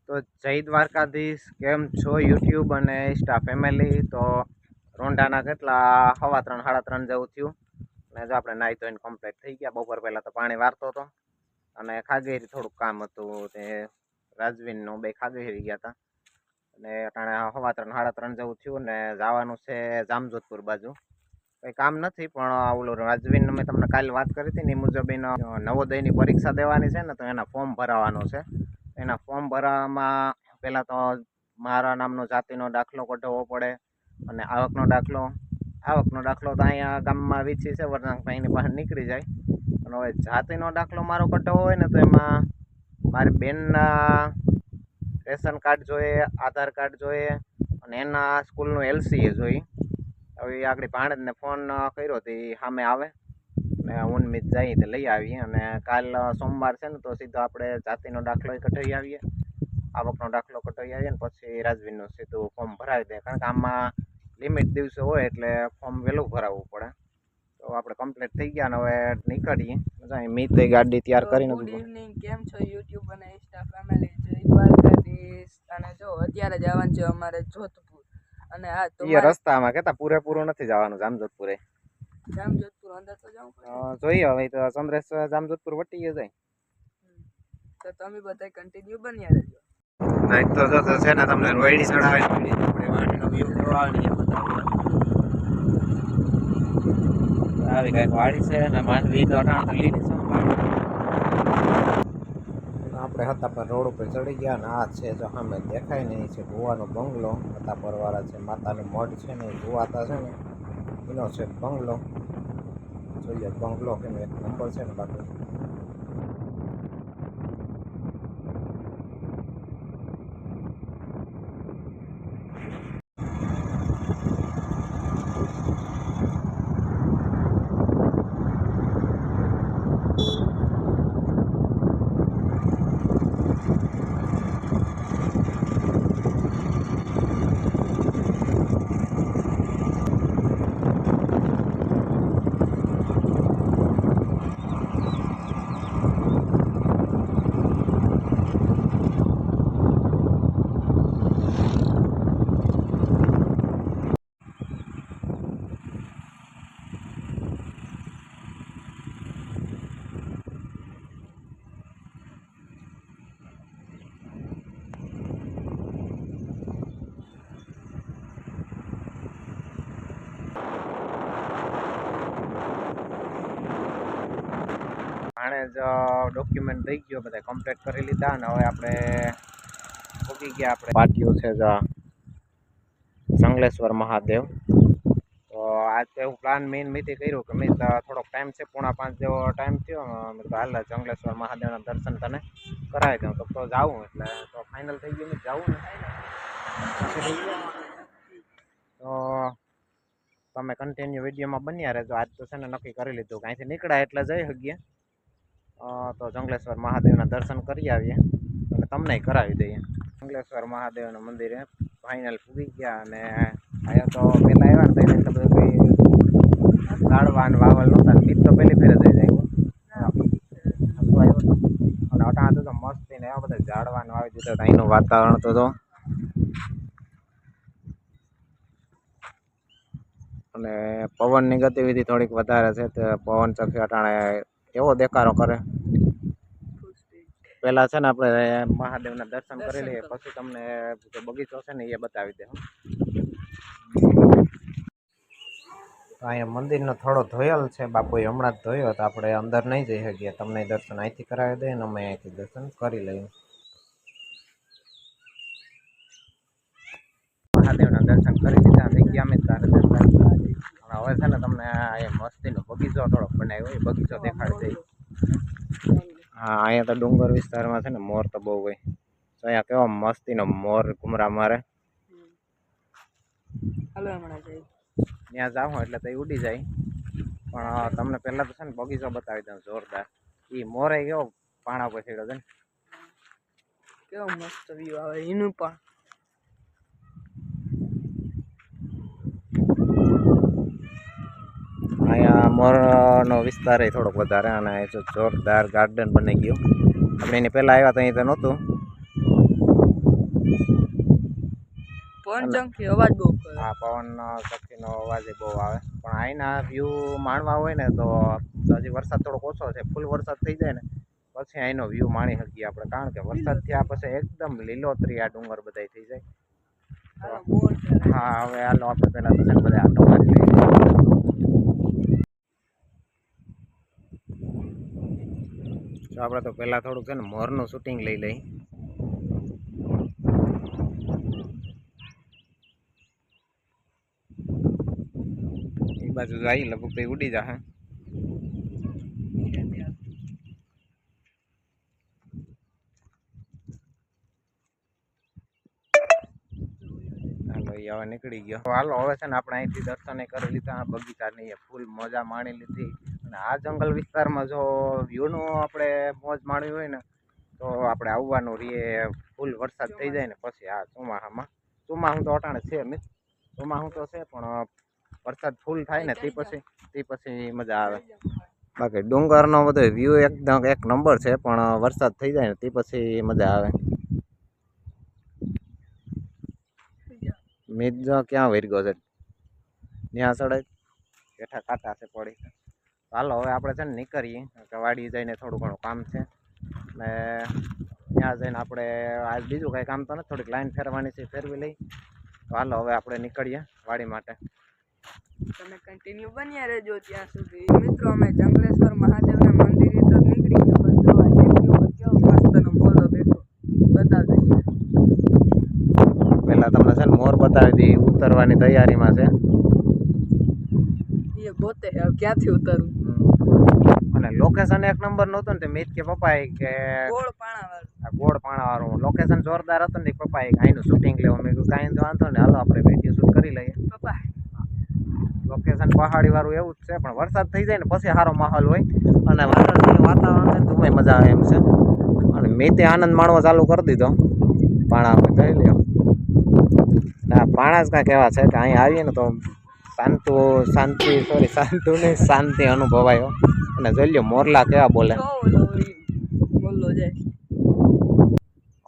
તો જય દ્વારકાધીશ, કેમ છો યુટ્યુબ અને ઇન્સ્ટા ફેમિલી? તો રોંઢાના કેટલા 3:15 3:30 જેવું થયું ને જો આપણે નાહી ધોઈને કમ્પ્લીટ થઈ ગયા. બપોર પહેલાં તો પાણી વારતો હતો અને ખાગેરી થોડુંક કામ હતું તે રાજવીનનું બે ખાગેરી ગયા હતા અને અટાણે 3:15 3:30 જેવું થયું ને જવાનું છે જામજોધપુર બાજુ. કંઈ કામ નથી પણ ઓલું રાજવીન મેં તમને કાલે વાત કરી હતી ને એ મુજબ એનો નવોદયની પરીક્ષા દેવાની છે ને, તો એના ફોર્મ ભરાવાનું છે. એના ફોર્મ ભરવામાં પહેલાં તો મારા નામનો જાતિનો દાખલો કઢાવવો પડે અને આવકનો દાખલો તો અહીંયા ગામમાં વીછી છે વરનાંગભાઈની પાસે નીકળી જાય. અને હવે જાતિનો દાખલો મારો કઢાવવો હોય ને તો એમાં મારી બેનના રેશન કાર્ડ જોઈએ, આધાર કાર્ડ જોઈએ અને એના સ્કૂલનું LCA જોઈએ. હવે આગળ ભાણેજને ફોન કર્યો તો એ સામે આવે ને ઉન્મિત જઈએ તો લઈ આવીએ. અને કાલ સોમવાર છે ને તો સીધો આપણે જાતિનો દાખલો કઢાવી આવીએ, આવકનો દાખલો કઢાવી આવીએ ને પછી રાજવીનું સીધું ફોર્મ ભરાવી દઈએ. કારણ કે આમાં લિમિટ દિવસે હોય એટલે ફોર્મ વહેલું ભરાવવું પડે. તો આપણે કમ્પ્લીટ થઈ ગયા ને હવે નીકળીએ. મિત ગાડી તૈયાર કરીને. ગુડ ઇવનિંગ, કેમ છો યુટ્યુબ અને ઇન્સ્ટા ફેમિલી? જય દ્વારકાધીશ. અને જો અત્યારે જવાનું છે અમારે જોધપુર. અને આ તો રસ્તામાં કેતા પૂરેપૂરું નથી જવાનું જામજોધપુરે. જામજોધપુર અંદર તો જવું જોઈએ હવે તો સમરેશ જામજોધપુર વટી જાય તો તમે બધા કન્ટિન્યુ બન્યા રહેજો. નાઈટ તો જો છે ને તમને રોયડી ચડાવે વાડીનો વ્યૂ કરવાની આવી કઈક વાડી છે ને માંડવી તો લીલી છે. આપણે હતા પર રોડ ઉપર ચડી ગયા ને આ છે જો સામે દેખાય ને એ છે ભુવાનો બંગલો. હતા પરવાળા છે, માતાનું મઢ છે ને એ ભુવાતા છે ને એનો છે બંગલો. જોઈએ બંગલો કે એક નંબર છે ને બાકી. આણે જ ડોક્યુમેન્ટ થઈ ગયો, બધા કમ્પ્લીટ કરી લીધા અને હવે આપણે ઉગી ગયા. આપણે પાટિયું છે જંગલેશ્વર મહાદેવ. તો આજ તો એવું પ્લાન મીથી કર્યું કે મેં થોડોક ટાઈમ છે 4:30 જેવો ટાઈમ થયો. મેં તો હાલ જંગલેશ્વર મહાદેવના દર્શન તને કરાવી દઉં તો જાવું એટલે તો ફાઇનલ થઈ ગયું. મેં જાવું ને તો તમે કન્ટિન્યુ વિડીયોમાં બન્યા રહેજો. આજ તો છે ને નક્કી કરી લીધું કે અહીંથી નીકળ્યા એટલે જઈ શકીએ તો જંગલેશ્વર મહાદેવના દર્શન કરી આવીએ અને તમને કરાવી દઈએ. જંગલેશ્વર મહાદેવના મંદિરે ફાઇનલ પૂગી ગયા અને અહીંયા તો પહેલાં આવ્યા ને તો એટલું બધું કંઈ ઝાડવા અને વાવલ નહોતા. મીત તો પહેલી ફેર જઈ જાય અને અટાણા તો મસ્તી ને એવા બધા ઝાડવાનું આવી દીધા. અહીંનું વાતાવરણ તો અને પવનની ગતિવિધિ થોડીક વધારે છે. તે પવન ચક્કી અટાણે એવો દેખાડો કરે. પહેલાં છે ને આપણે મહાદેવના દર્શન કરી લઈએ પછી તમને જે બગીચો છે ને એ બતાવી દે. અહીંયા મંદિરનો થોડો ધોયેલ છે, બાપુએ હમણાં જ ધોયો તો આપણે અંદર નહીં જઈ શકીએ. તમને દર્શન અહીંથી કરાવી દઈએ ને અમે અહીંથી દર્શન કરી લઈએ. મહાદેવના દર્શન કરી લીધા થઈ ગયા અમે તારે દર્શન. હવે છે ને તમને મસ્તીનો બગીચો થોડોક બનાવ્યો એ બગીચો દેખાડી દઈએ. હા, અહીંયા તો ડુંગર વિસ્તારમાં છે ને મોર તો બહુ હોય. તો અહીંયા કેવો મસ્તીનો મોર ઘુમરા મારે. ત્યાં જાઉં એટલે તો એ ઉડી જાય. પણ તમને પહેલાં તો છે ને બગીચો બતાવી દઉં જોરદાર. એ મોરે કેવો પાણા પર છેડ્યો છે ને કેવો મસ્ત વ્યૂ આવે એનું પણ. અહીંયા મોરનો વિસ્તાર એ થોડોક વધારે અને જોરદાર ગાર્ડન બની ગયું. આપણે એની પહેલાં આવ્યા તો અહીં તો નહોતું. પવન ચંકી અવાજ બહુ કરે. આ પવન ચક્કીનો અવાજ બહુ આવે, પણ અહીંના વ્યૂ માણવા હોય ને તો હજી વરસાદ થોડોક ઓછો છે. ફૂલ વરસાદ થઈ જાય ને પછી અહીંનો વ્યૂ માણી શકીએ આપણે, કારણ કે વરસાદ થયા પછી એકદમ લીલોતરી આ ડુંગર બધા થઈ જાય. હાલો, મોર છે. હા, હવે હાલો આપણે પહેલા તો છે ને બધા આટો મારી લઈએ. તો આપણે તો પહેલા થોડુંક છે ને મોરનું શૂટિંગ લઈ લઈ. એ બાજુ જાય લગભગ તો ઉડી જાય. હાલો, એ હવે નીકળી ગયો. હાલો, હવે છે ને આપણે અહીંથી દર્શન કરી લીધા, બગીચાની ફૂલ મજા માણી લીધી. અને આ જંગલ વિસ્તારમાં જો વ્યૂનું આપણે મોજ માણવી હોય ને તો આપણે આવવાનું રહીએ. ફૂલ વરસાદ થઈ જાય ને પછી આ ચોમાસું તો અટાણે છે મિત, ચોમાસું તો છે પણ વરસાદ ફૂલ થાય ને તે પછી મજા આવે. બાકી ડુંગરનો બધો વ્યૂ એકદમ એક નંબર છે, પણ વરસાદ થઈ જાય ને તે પછી મજા આવે. મિત જો ક્યાં વરગો છે, ત્યાં સડે બેઠા કાંટા છે પડી. હાલો, હવે આપણે છે ને નીકળીએ, વાડી જઈને થોડું ઘણું કામ છે ને ત્યાં જઈને આપણે આજ બીજું કાંઈ કામ તો નથી, થોડીક લાઈન ફેરવાની છે, ફેરવી લઈ. તો હાલો, હવે આપણે નીકળીએ વાડી માટે. તમે કન્ટિન્યુ બન્યા રહેજો ત્યાં સુધી. મિત્રો, અમે જંગલેશ્વર મહાદેવના મંદિરે તો નીકળી ગયા, પણ જો આ ટેકરી ઉપર કેવો મસ્તનો મોરો બેઠો બતાવી દઈએ. પહેલા તમને છે ને મોર બતાવી દઈએ, ઉતરવાની તૈયારીમાં છે. એ ગોતે ક્યાંથી ઉતરવું. અને લોકેશન એક નંબર નહોતું ને તે મિત કે પપ્પા કે ગોળ પાણાવાળું, ગોળ પાણાવાળું લોકેશન જોરદાર હતું ને પપ્પા અહીંનું શૂટિંગ લેવું. મેં કીધું કાંઈ તો વાંધો ને, હાલો આપણે વિડીયો શૂટ કરી લઈએ. પપ્પા લોકેશન પહાડી વાળું એવું જ છે, પણ વરસાદ થઈ જાય ને પછી સારો માહોલ હોય અને વાદળછાયું વાતાવરણ છે ને તો મજા આવે એમ છે. અને મેં તે આનંદ માણવો ચાલુ કરી દીધો. પાણા જોઈ લ્યો, ના પાણા જ કાંઈક એવા છે કે અહીં આવીએ ને તો શાંતિ અનુભવાયો. અને જોઈ લ્યો મોરલા કેવા બોલે. બોલો જાય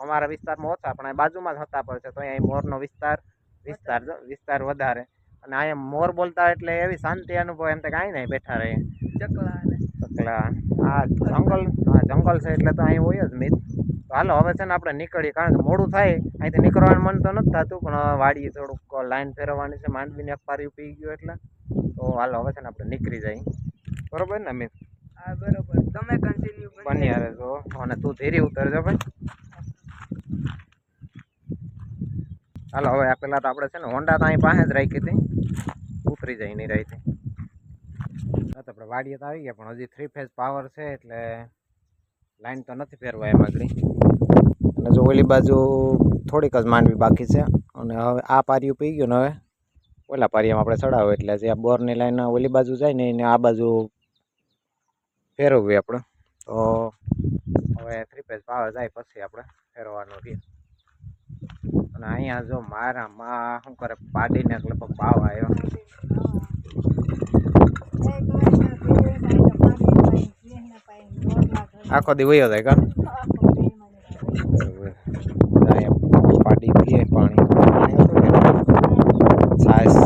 અમારા વિસ્તારમાં ઓછા, પણ બાજુમાં જ હતા પર છે તો અહીં મોરનો વિસ્તાર વધારે. અને અહીંયા મોર બોલતા એટલે એવી શાંતિ અનુભવ, એમ તો કાંઈ નહીં બેઠા રહે. ચકલા આ જંગલ છે એટલે તો અહીં હોય જ મિત. તો હાલો, હવે છે ને આપણે નીકળીએ, કારણ કે મોડું થાય. અહીંથી નીકળવાનું મન તો નથી થતું, પણ વાડીએ થોડુંક લાઈન ફેરવવાની છે, માંડવીને અખબારી પી ગયો એટલે. તો હાલો, હવે છે ને આપણે નીકળી જઈએ, બરોબર ને મિત? હા બરોબર, તમે કન્ટિન્યુ બની રહેજો અને તું ધીરે ઉતરજો ભાઈ. હાલો, હવે આ પહેલાં તો આપણે છે ને હોન્ડા તો અહીં પાસે જ રાખી હતી, ઉતરી જાય નહીં રહી. તો આપણે વાડીએ તો આવી ગયા, પણ હજી 3 ફેઝ પાવર છે એટલે લાઈન તો નથી ફેરવા એમ આગળ. અને જો ઓલી બાજુ થોડીક જ માંડવી બાકી છે. અને હવે આ પારિયું પી ગયું ને હવે ઓલા પારિયામાં આપણે ચડાવો, એટલે જે આ બોરની લાઈન ઓલી બાજુ જાય ને એને આ બાજુ ફેરવવી આપણે. તો હવે 3 ફેઝ પાવર જાય પછી આપણે ફેરવવાનું રહીએ. અને અહીંયા જો મારા માં શું કરે, પાડીને લગભગ ભાવ આવ્યો. આખો દી વયો જાય કા પાડી પીએ પાણી છાશ.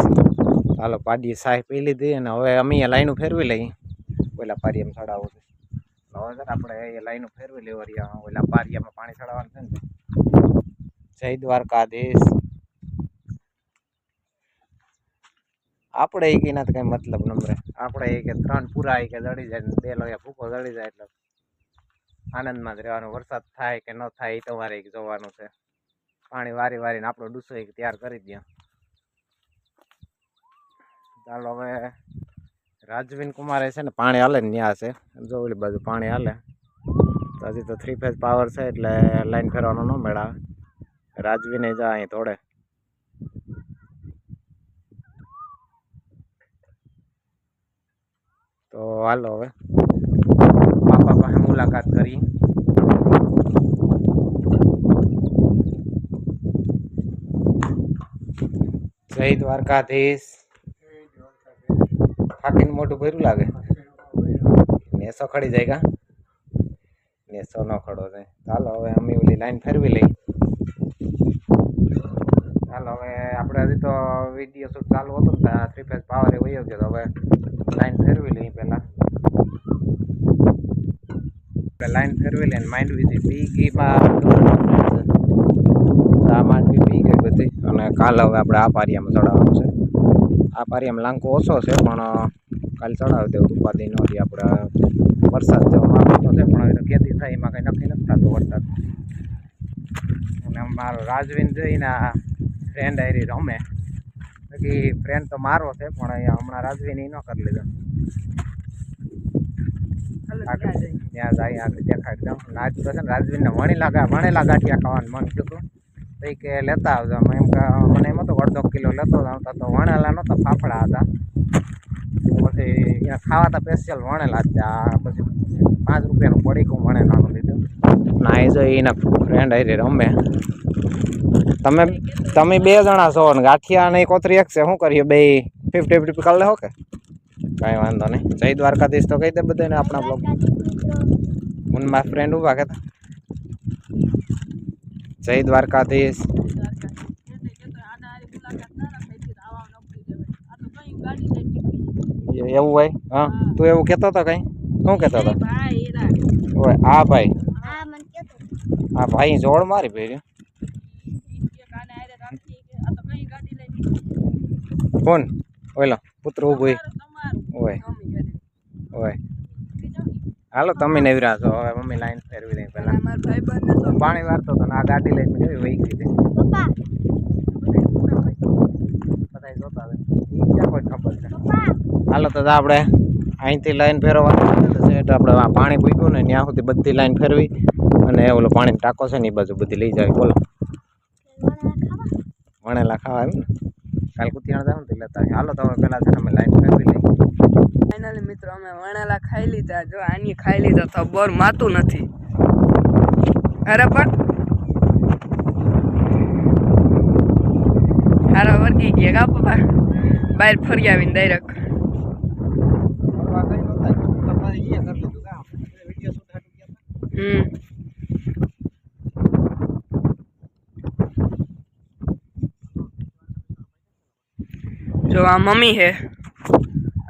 હાલો, પાડીએ છાશ પી લીધી અને હવે અમે લાઈનું ફેરવી લઈએ. ઓલા પારિયામાં ચડાવવું છે, હવે સર આપણે એ લાઈનું ફેરવી લેવા. ઓલા પારિયામાં પાણી ચડાવવાનું છે ને. જય દ્વારકાધીશ. આપણે એ કઈ નથી કઈ મતલબ નંબરે, આપણે એ કે 3 પૂરા કે જડી જાય ને 2 લોયા ભૂકો જડી જાય એટલે આનંદમાં જ રહેવાનું. વરસાદ થાય કે ન થાય એ તમારે જોવાનું છે. પાણી વારીને આપણો ડૂસો તૈયાર કરી દે. ચાલો, હવે રાજવીન કુમારે છે ને પાણી હાલે ને ત્યાં છે, જો ઓલી બાજુ પાણી હાલે. તો હજી તો 3 ફેઝ પાવર છે એટલે લાઈન ફેરવાનો ન મેળાવે. રાજવીને જા અહીં તોડે. તો હાલો, હવે બાપા પાસે મુલાકાત કરી. જય દ્વારકાધીશ. થાકીને મોટું ભર્યું લાગે. નેસો ખડી જાય કા? નેસો ન ખડો જાય. ચાલો, હવે અમે ઓલી લાઈન ફેરવી લઈ. ચાલો, હવે આપણે હજી તો વિડીયો શૂટ ચાલુ હતો ને ત્યાં 3 ફેઝ પાવર એ વયો ગયો તો હવે લાઈન ફેરવી લઈએ પહેલાં. લાઈન ફેરવી લઈને માંડવી હતી પી ગઈ આ માંડવી પી ગઈ બધી. અને કાલે હવે આપણે આ પારિયામાં ચડાવવાનું છે. આ પારિયામાં લાંકો ઓછો છે પણ કાલે ચડાવી દેવું ઉપાધિ ન હતી. આપણે વરસાદ જેવો માહોલ તો છે પણ હવે ખેતી થાય એમાં કંઈ નક્કી નથી થતું વરસાદ. અને મારો રાજવીન જોઈને આ ફ્રેન્ડ આરી રમે બાકી ફ્રેન્ડ તો મારો છે પણ અહીંયા હમણાં રાજવીન ન કરી લીધો. ત્યાં જાય આગળ દેખાડી દઉં. આજ તો છે ને રાજવીનને વણેલા ગાંઠિયા ખાવાનું મન થયું હતું તો એ કે લેતા આવજો. એમ કે મને એમ હતો 1.5 કિલો લેતો આવતા તો વણેલા નહોતા ફાફડા હતા. પછી અહીંયા ખાવા હતા સ્પેશિયલ વણેલા જ ત્યાં. પછી 5 રૂપિયાનું પડીકું વણેલાનું લીધું. ના એ જો એના ફ્રેન્ડ આવી રમે. તમે 2 જણા છો ને ગાંઠિયા ને કોતરી એક છે. શું કરીએ બે 50-50 કરી લેવો કે કાંઈ વાંધો નહીં. જય દ્વારકાધીશ તો કહી દે બધાને આપણા બ્લોગ. મને મારા ફ્રેન્ડ ઉભા કહેતા જય દ્વારકાધીશ. એવું હોય હા તું એવું કહેતો હતો કંઈ શું કહેતો હતો? ઓય આ ભાઈ આ ભાઈ જોડ મારી ભેર્યું કોણ ઓલો પુત્ર ઉભો ઓય ઓય હાલો તમે નવરા છો હવે મમ્મી લાઈન ફેરવી દઈ પહેલા. પાણી વારતો હતો ને આ ગાડી લઈને કેવી વહી ગઈ હતી. બધા જોતા હતા ક્યાં કોઈ ખબર છે. હાલો તો આપણે અહીંથી લાઈન ફેરવવાનું છે એટલે આપણે આ પાણી પૂગ્યું ને ત્યાં સુધી બધી લાઈન ફેરવી અને ઓલો પાણીનો ટાંકો છે ને એ બાજુ બધી લઈ જાય. બોલો વણેલા ખાવા એમ ને કાલ કુતિયાણ જાવ ને લેતા હાલો તો હવે પહેલાં છે અમે લાઈન ફેરવી લઈ. ફાઇનલી મિત્રો અમે વણેલા ખાઈ લીધા. જો આની ખાઈ લીધા તો બોર માતું નથી. અરે પણ હારા વર્ગી ગયા કા પપ્પા બહાર ફરી આવીને ડાયરેક્ટ. જો આ મમ્મી હે.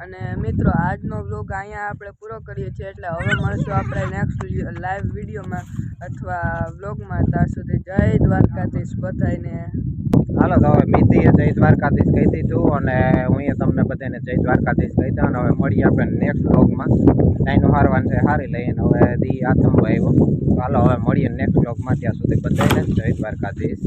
અને મિત્રો આજનો વ્લોગ અહીંયા આપણે પૂરો કરીએ છીએ. એટલે હવે મળશું આપણે નેક્સ્ટ લાઈવ વિડીયોમાં અથવા વ્લોગમાં. ત્યાં સુધી જય દ્વારકાધીશ બધાને. હાલો તો હવે મિતિએ જય દ્વારકાધીશ કહી દીધું અને હું તમને બધાને જય દ્વારકાધીશ કહી દઉં. અને હવે મળીએ આપણે નેક્સ્ટ વ્લોગમાં. ટાઈનું હારવાનું છે હારી લઈને હવે દી આથમવા આવ્યો. હાલો હવે મળીએ નેક્સ્ટ વ્લોગમાં. ત્યાં સુધી બધાને જય દ્વારકાધીશ.